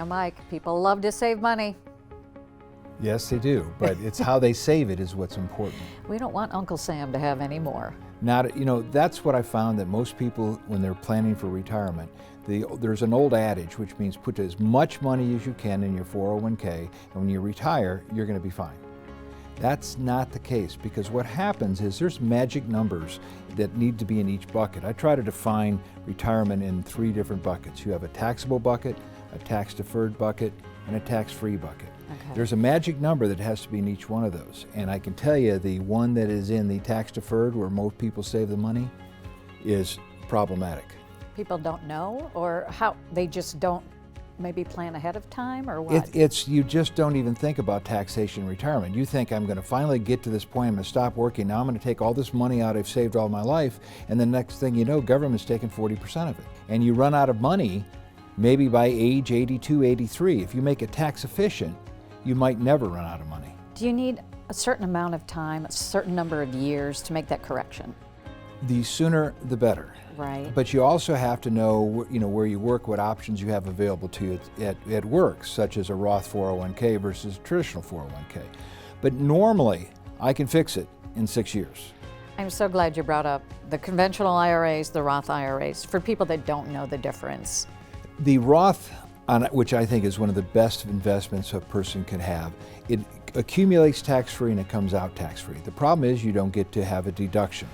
Now, Mike, people love to save money. Yes, they do, but it's how they save it is what's important. We don't want Uncle Sam to have any more. That's what I found, that most people, when they're planning for retirement, there's an old adage which means put as much money as you can in your 401k, and when you retire, you're going to be fine. That's not the case, because what happens is there's magic numbers that need to be in each bucket. I try to define retirement in 3 different buckets. You have a taxable bucket, a tax-deferred bucket, and a tax-free bucket. Okay. There's a magic number that has to be in each one of those. And I can tell you the one that is in the tax-deferred, where most people save the money, is problematic. People don't know, or how they just don't maybe plan ahead of time, or what? You just don't even think about taxation in retirement. You think, I'm going to finally get to this point, I'm going to stop working, now I'm going to take all this money out I've saved all my life, and the next thing you know, government's taking 40% of it. And you run out of money maybe by age 82, 83. If you make it tax efficient, you might never run out of money. Do you need a certain amount of time, a certain number of years to make that correction? The sooner the better. Right. But you also have to know, where you work, what options you have available to you at work, such as a Roth 401k versus a traditional 401k. But normally, I can fix it in 6 years. I'm so glad you brought up the conventional IRAs, the Roth IRAs, for people that don't know the difference. The Roth, which I think is one of the best investments a person can have, it accumulates tax-free and it comes out tax-free. The problem is you don't get to have a deduction.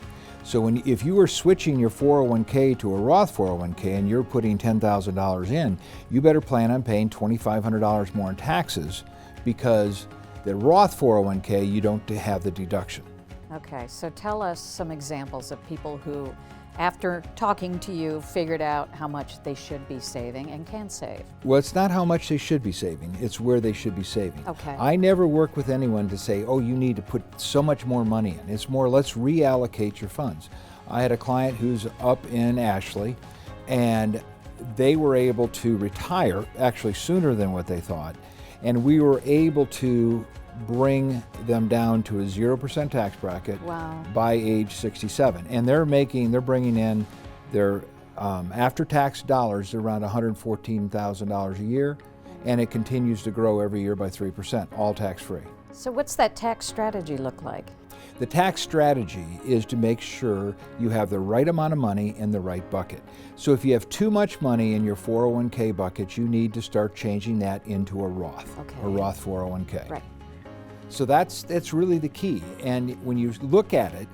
So if you were switching your 401k to a Roth 401k and you're putting $10,000 in, you better plan on paying $2,500 more in taxes, because the Roth 401k, you don't have the deduction. Okay, so tell us some examples of people who, after talking to you, figured out how much they should be saving and can save. Well, it's not how much they should be saving, it's where they should be saving. Okay. I never work with anyone to say, oh, you need to put so much more money in. It's more, let's reallocate your funds. I had a client who's up in Ashley, and they were able to retire actually sooner than what they thought, and we were able to bring them down to a 0% tax bracket. Wow. By age 67. And they're bringing in their after-tax dollars around $114,000 a year, and it continues to grow every year by 3%, all tax-free. So what's that tax strategy look like? The tax strategy is to make sure you have the right amount of money in the right bucket. So if you have too much money in your 401k bucket, you need to start changing that into a Roth, a Roth 401k. Right. So that's really the key. And when you look at it,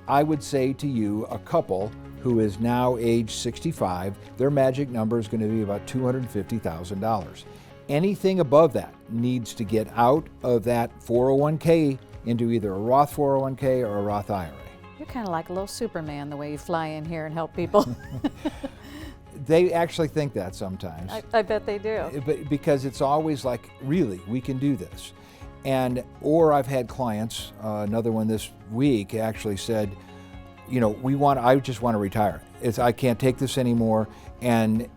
I would say to you, a couple who is now age 65, their magic number is going to be about $250,000. Anything above that needs to get out of that 401k into either a Roth 401k or a Roth IRA. You're kind of like a little Superman, the way you fly in here and help people. They actually think that sometimes. I bet they do. Because it's always like, really, we can do this. Or I've had clients, another one this week actually said, I just want to retire. I can't take this anymore. And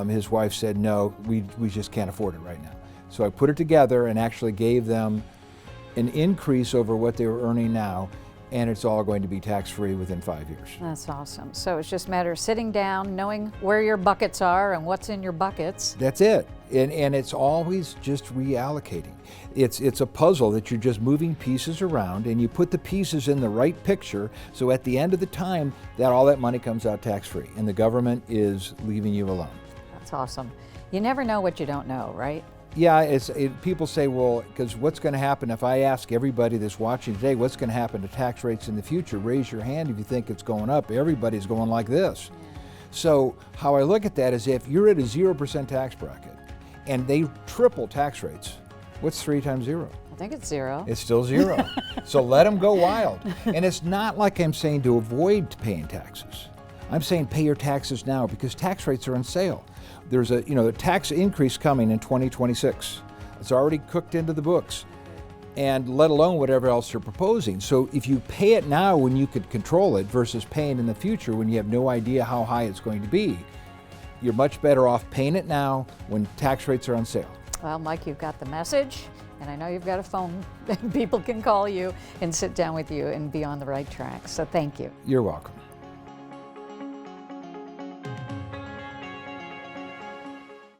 his wife said, no, we just can't afford it right now. So I put it together and actually gave them an increase over what they were earning now, and it's all going to be tax-free within 5 years. That's awesome. So it's just a matter of sitting down, knowing where your buckets are and what's in your buckets. That's it. And it's always just reallocating. It's a puzzle that you're just moving pieces around, and you put the pieces in the right picture, so at the end of the time, all that money comes out tax-free, and the government is leaving you alone. That's awesome. You never know what you don't know, right? Yeah, people say, well, because what's going to happen if I ask everybody that's watching today, what's going to happen to tax rates in the future? Raise your hand if you think it's going up. Everybody's going like this. So how I look at that is, if you're at a 0% tax bracket and they triple tax rates, what's 3 times 0? I think it's 0. It's still 0. So let them go wild. And it's not like I'm saying to avoid paying taxes. I'm saying pay your taxes now, because tax rates are on sale. There's a tax increase coming in 2026. It's already cooked into the books, and let alone whatever else you're proposing. So if you pay it now when you could control it versus paying in the future when you have no idea how high it's going to be, you're much better off paying it now when tax rates are on sale. Well, Mike, you've got the message, and I know you've got a phone. People can call you and sit down with you and be on the right track. So thank you. You're welcome.